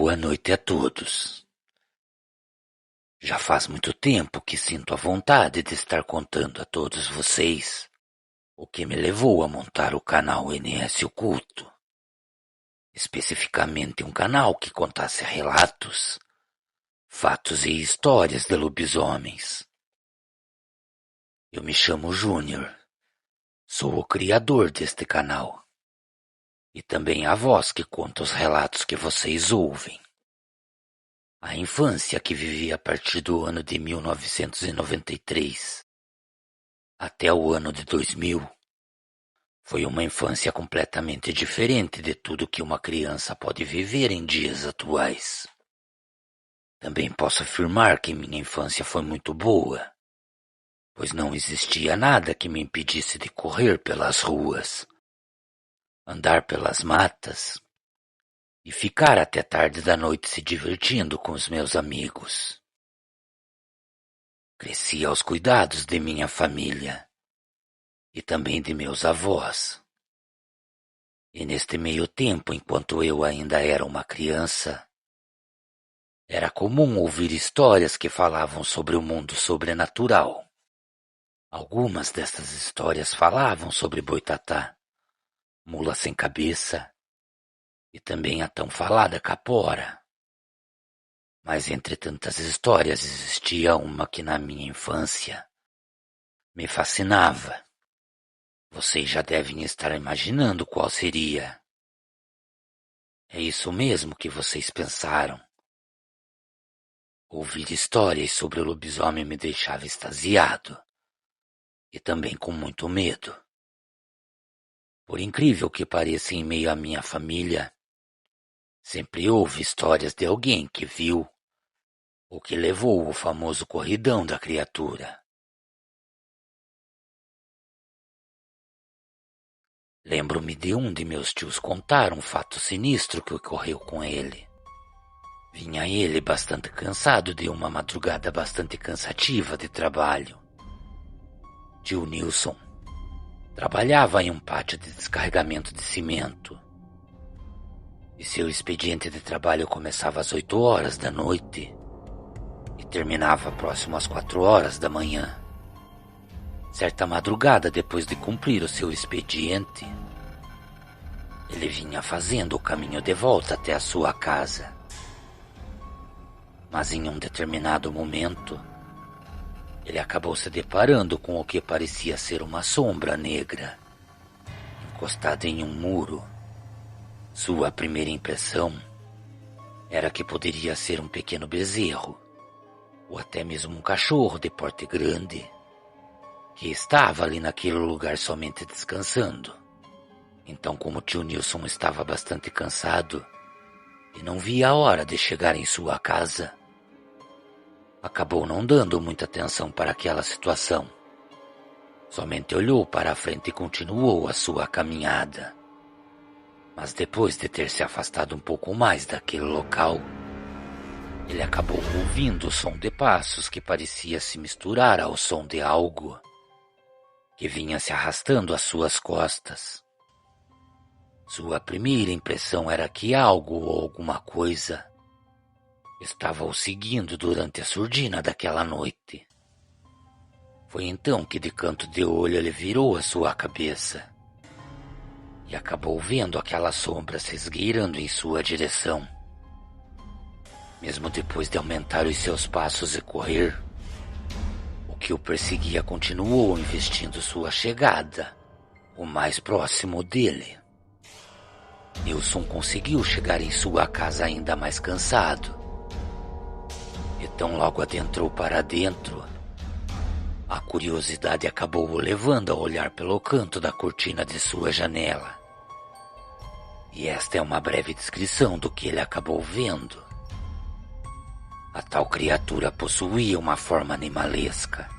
Boa noite a todos. Já faz muito tempo que sinto a vontade de estar contando a todos vocês o que me levou a montar o canal NS Oculto. Especificamente um canal que contasse relatos, fatos e histórias de lobisomens. Eu me chamo Júnior, sou o criador deste canal e também a voz que conta os relatos que vocês ouvem. A infância que vivi a partir do ano de 1993 até o ano de 2000 foi uma infância completamente diferente de tudo que uma criança pode viver em dias atuais. Também posso afirmar que minha infância foi muito boa, pois não existia nada que me impedisse de correr pelas ruas, andar pelas matas e ficar até tarde da noite se divertindo com os meus amigos. Cresci aos cuidados de minha família e também de meus avós. E neste meio tempo, enquanto eu ainda era uma criança, era comum ouvir histórias que falavam sobre o mundo sobrenatural. Algumas dessas histórias falavam sobre Boitatá, mula sem cabeça e também a tão falada Capora. Mas entre tantas histórias existia uma que na minha infância me fascinava. Vocês já devem estar imaginando qual seria. É isso mesmo que vocês pensaram. Ouvir histórias sobre o lobisomem me deixava extasiado e também com muito medo. Por incrível que pareça, em meio à minha família, sempre houve histórias de alguém que viu ou que levou o famoso corridão da criatura. Lembro-me de um de meus tios contar um fato sinistro que ocorreu com ele. Vinha ele bastante cansado de uma madrugada bastante cansativa de trabalho. Tio Nilson trabalhava em um pátio de descarregamento de cimento. E seu expediente de trabalho começava às 8 horas da noite e terminava próximo às 4 horas da manhã. Certa madrugada, depois de cumprir o seu expediente, ele vinha fazendo o caminho de volta até a sua casa. Mas em um determinado momento, ele acabou se deparando com o que parecia ser uma sombra negra, encostada em um muro. Sua primeira impressão era que poderia ser um pequeno bezerro, ou até mesmo um cachorro de porte grande, que estava ali naquele lugar somente descansando. Então, como o tio Nilson estava bastante cansado e não via a hora de chegar em sua casa, acabou não dando muita atenção para aquela situação. Somente olhou para a frente e continuou a sua caminhada. Mas depois de ter se afastado um pouco mais daquele local, ele acabou ouvindo o som de passos que parecia se misturar ao som de algo que vinha se arrastando às suas costas. Sua primeira impressão era que algo ou alguma coisa estava o seguindo durante a surdina daquela noite. Foi então que de canto de olho ele virou a sua cabeça e acabou vendo aquela sombra se esgueirando em sua direção. Mesmo depois de aumentar os seus passos e correr, o que o perseguia continuou investindo sua chegada, o mais próximo dele. Nilson conseguiu chegar em sua casa ainda mais cansado. Então logo adentrou para dentro. A curiosidade acabou o levando a olhar pelo canto da cortina de sua janela. E esta é uma breve descrição do que ele acabou vendo. A tal criatura possuía uma forma animalesca.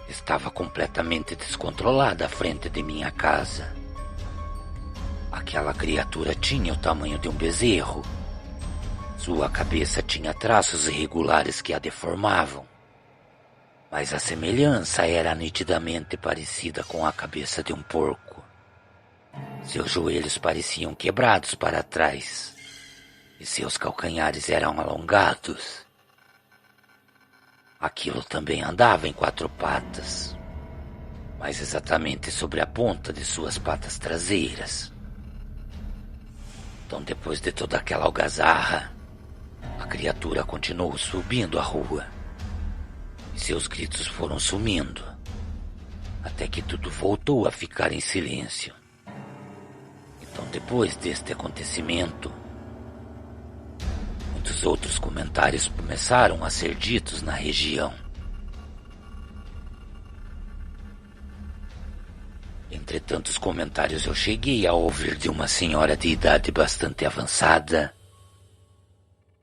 Estava completamente descontrolada à frente de minha casa. Aquela criatura tinha o tamanho de um bezerro. Sua cabeça tinha traços irregulares que a deformavam, mas a semelhança era nitidamente parecida com a cabeça de um porco. Seus joelhos pareciam quebrados para trás, e e seus calcanhares eram alongados. Aquilo também andava em 4 patas, mais exatamente sobre a ponta de suas patas traseiras. Então, depois de toda aquela algazarra, a criatura continuou subindo a rua, e seus gritos foram sumindo, até que tudo voltou a ficar em silêncio. Então, depois deste acontecimento, muitos outros comentários começaram a ser ditos na região. Entre tantos comentários, eu cheguei a ouvir de uma senhora de idade bastante avançada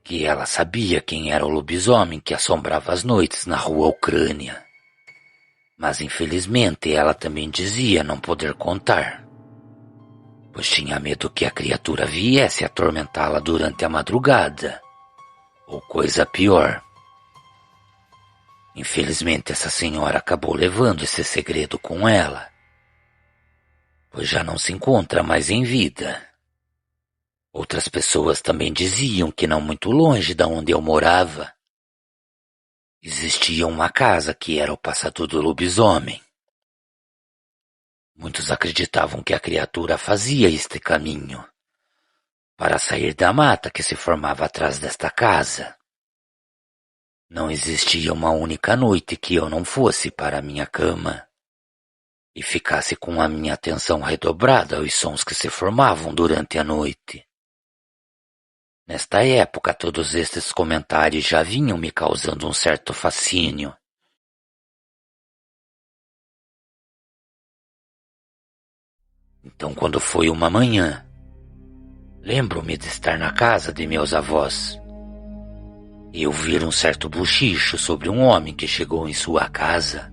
que ela sabia quem era o lobisomem que assombrava as noites na rua Ucrânia. Mas infelizmente ela também dizia não poder contar, pois tinha medo que a criatura viesse atormentá-la durante a madrugada, ou coisa pior. Infelizmente essa senhora acabou levando esse segredo com ela, pois já não se encontra mais em vida. Outras pessoas também diziam que não muito longe da onde eu morava, existia uma casa que era o passador do lobisomem. Muitos acreditavam que a criatura fazia este caminho para sair da mata que se formava atrás desta casa. Não existia uma única noite que eu não fosse para a minha cama e ficasse com a minha atenção redobrada aos sons que se formavam durante a noite. Nesta época, todos estes comentários já vinham me causando um certo fascínio. Então, quando foi uma manhã, lembro-me de estar na casa de meus avós e ouvir um certo bochicho sobre um homem que chegou em sua casa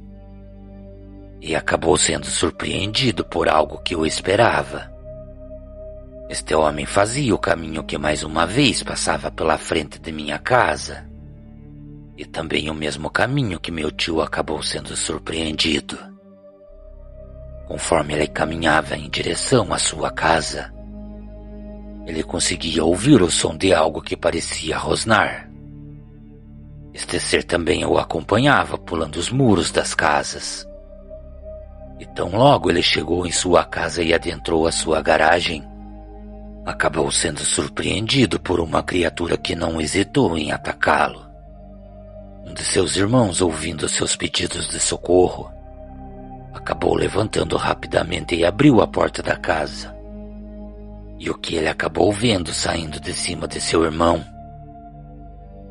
e acabou sendo surpreendido por algo que eu esperava. Este homem fazia o caminho que mais uma vez passava pela frente de minha casa, e também o mesmo caminho que meu tio acabou sendo surpreendido. Conforme ele caminhava em direção à sua casa, ele conseguia ouvir o som de algo que parecia rosnar. Este ser também o acompanhava pulando os muros das casas. E tão logo ele chegou em sua casa e adentrou a sua garagem, acabou sendo surpreendido por uma criatura que não hesitou em atacá-lo. Um de seus irmãos, ouvindo seus pedidos de socorro, acabou levantando rapidamente e abriu a porta da casa. E o que ele acabou vendo saindo de cima de seu irmão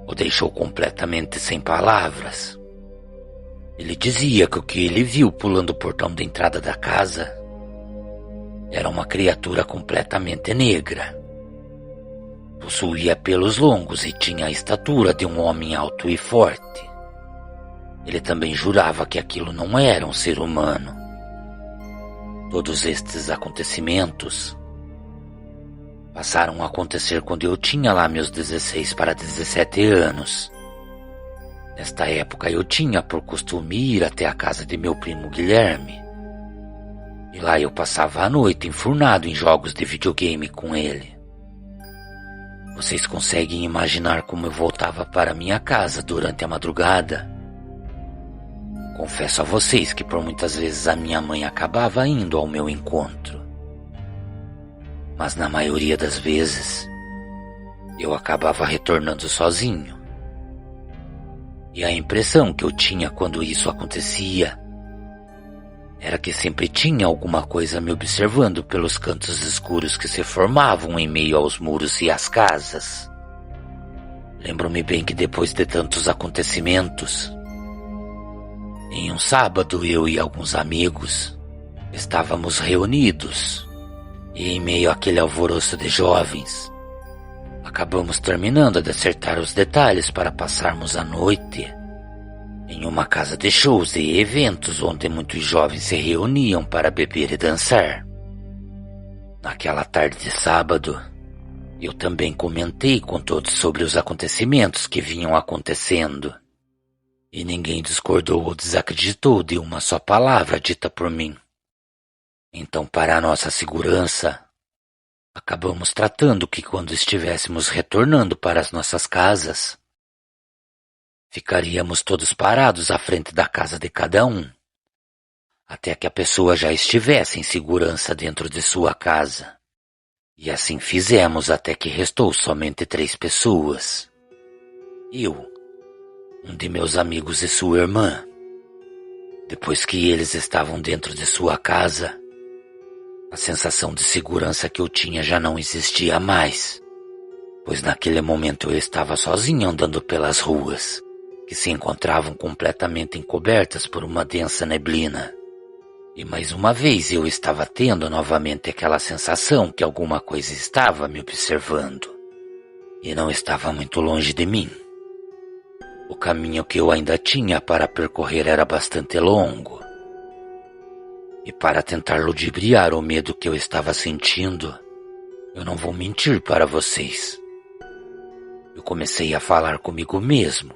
o deixou completamente sem palavras. Ele dizia que o que ele viu pulando o portão da entrada da casa era uma criatura completamente negra. Possuía pelos longos e tinha a estatura de um homem alto e forte. Ele também jurava que aquilo não era um ser humano. Todos estes acontecimentos passaram a acontecer quando eu tinha lá meus 16 para 17 anos. Nesta época eu tinha por costume ir até a casa de meu primo Guilherme. E lá eu passava a noite enfurnado em jogos de videogame com ele. Vocês conseguem imaginar como eu voltava para minha casa durante a madrugada? Confesso a vocês que por muitas vezes a minha mãe acabava indo ao meu encontro. Mas na maioria das vezes, eu acabava retornando sozinho. E a impressão que eu tinha quando isso acontecia era que sempre tinha alguma coisa me observando pelos cantos escuros que se formavam em meio aos muros e às casas. Lembro-me bem que depois de tantos acontecimentos, em um sábado eu e alguns amigos estávamos reunidos e em meio àquele alvoroço de jovens, acabamos terminando de acertar os detalhes para passarmos a noite em uma casa de shows e eventos onde muitos jovens se reuniam para beber e dançar. Naquela tarde de sábado, eu também comentei com todos sobre os acontecimentos que vinham acontecendo, e ninguém discordou ou desacreditou de uma só palavra dita por mim. Então, para a nossa segurança, acabamos tratando que quando estivéssemos retornando para as nossas casas, ficaríamos todos parados à frente da casa de cada um, até que a pessoa já estivesse em segurança dentro de sua casa. E assim fizemos até que restou somente 3 pessoas. Eu, um de meus amigos e sua irmã. Depois que eles estavam dentro de sua casa, a sensação de segurança que eu tinha já não existia mais, pois naquele momento eu estava sozinho andando pelas ruas, que se encontravam completamente encobertas por uma densa neblina. E mais uma vez eu estava tendo novamente aquela sensação que alguma coisa estava me observando, e não estava muito longe de mim. O caminho que eu ainda tinha para percorrer era bastante longo, e para tentar ludibriar o medo que eu estava sentindo, eu não vou mentir para vocês. Eu comecei a falar comigo mesmo,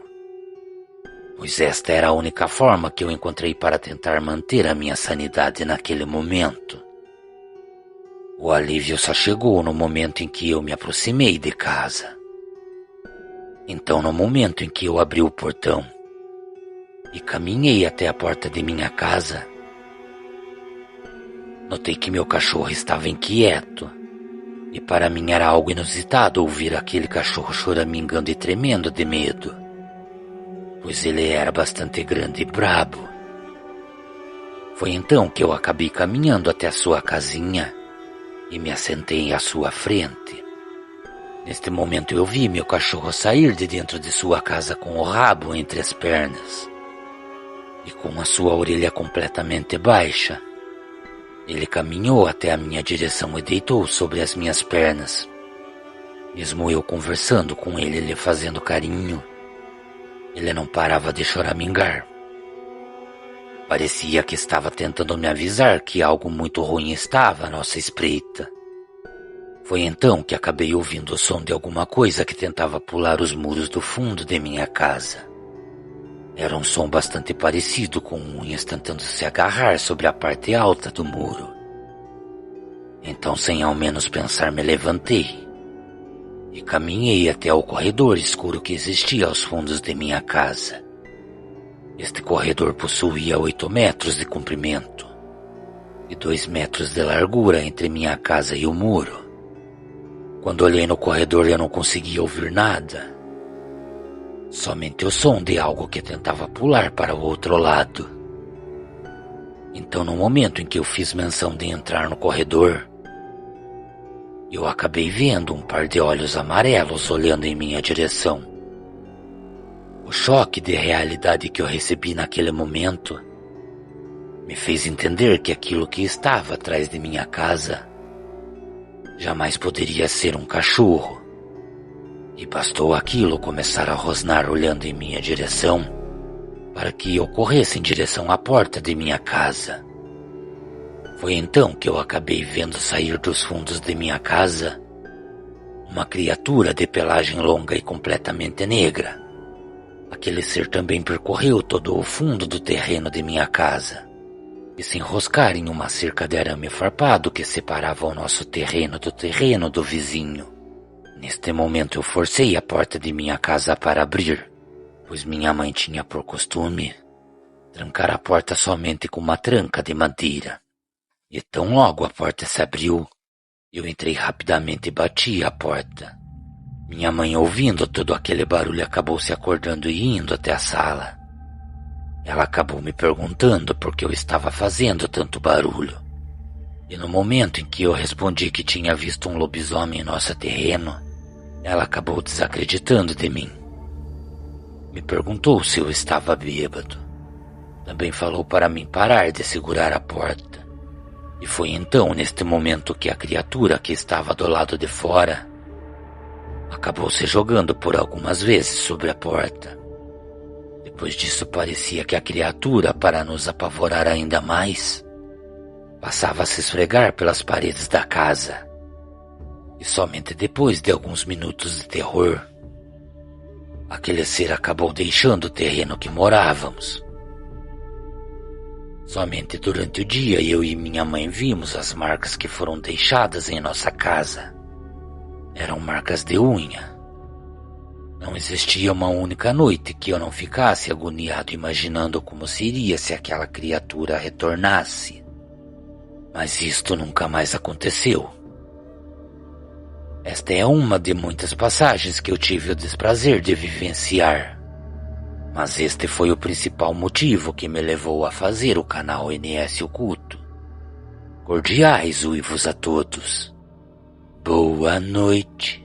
pois esta era a única forma que eu encontrei para tentar manter a minha sanidade naquele momento. O alívio só chegou no momento em que eu me aproximei de casa. Então, no momento em que eu abri o portão e caminhei até a porta de minha casa, notei que meu cachorro estava inquieto, e para mim era algo inusitado ouvir aquele cachorro choramingando e tremendo de medo, pois ele era bastante grande e brabo. Foi então que eu acabei caminhando até a sua casinha e me assentei à sua frente. Neste momento eu vi meu cachorro sair de dentro de sua casa com o rabo entre as pernas e com a sua orelha completamente baixa. Ele caminhou até a minha direção e deitou sobre as minhas pernas. Mesmo eu conversando com ele, lhe fazendo carinho, ele não parava de choramingar. Parecia que estava tentando me avisar que algo muito ruim estava à nossa espreita. Foi então que acabei ouvindo o som de alguma coisa que tentava pular os muros do fundo de minha casa. Era um som bastante parecido com unhas tentando se agarrar sobre a parte alta do muro. Então, sem ao menos pensar, me levantei e caminhei até o corredor escuro que existia aos fundos de minha casa. Este corredor possuía 8 metros de comprimento e 2 metros de largura entre minha casa e o muro. Quando olhei no corredor, eu não conseguia ouvir nada. Somente o som de algo que tentava pular para o outro lado. Então, no momento em que eu fiz menção de entrar no corredor, eu acabei vendo um par de olhos amarelos olhando em minha direção. O choque de realidade que eu recebi naquele momento me fez entender que aquilo que estava atrás de minha casa jamais poderia ser um cachorro. E bastou aquilo começar a rosnar olhando em minha direção para que eu corresse em direção à porta de minha casa. Foi então que eu acabei vendo sair dos fundos de minha casa uma criatura de pelagem longa e completamente negra. Aquele ser também percorreu todo o fundo do terreno de minha casa e se enroscar em uma cerca de arame farpado que separava o nosso terreno do terreno do vizinho. Neste momento eu forcei a porta de minha casa para abrir, pois minha mãe tinha por costume trancar a porta somente com uma tranca de madeira. E tão logo a porta se abriu, eu entrei rapidamente e bati a porta. Minha mãe, ouvindo todo aquele barulho, acabou se acordando e indo até a sala. Ela acabou me perguntando por que eu estava fazendo tanto barulho. E no momento em que eu respondi que tinha visto um lobisomem em nosso terreno, ela acabou desacreditando de mim. Me perguntou se eu estava bêbado. Também falou para mim parar de segurar a porta. E foi então, neste momento, que a criatura que estava do lado de fora acabou se jogando por algumas vezes sobre a porta. Depois disso, parecia que a criatura, para nos apavorar ainda mais, passava a se esfregar pelas paredes da casa. E somente depois de alguns minutos de terror, aquele ser acabou deixando o terreno que morávamos. Somente durante o dia eu e minha mãe vimos as marcas que foram deixadas em nossa casa. Eram marcas de unha. Não existia uma única noite que eu não ficasse agoniado imaginando como seria se aquela criatura retornasse. Mas isto nunca mais aconteceu. Esta é uma de muitas passagens que eu tive o desprazer de vivenciar. Mas este foi o principal motivo que me levou a fazer o canal NS Oculto. Cordiais uivos a todos. Boa noite.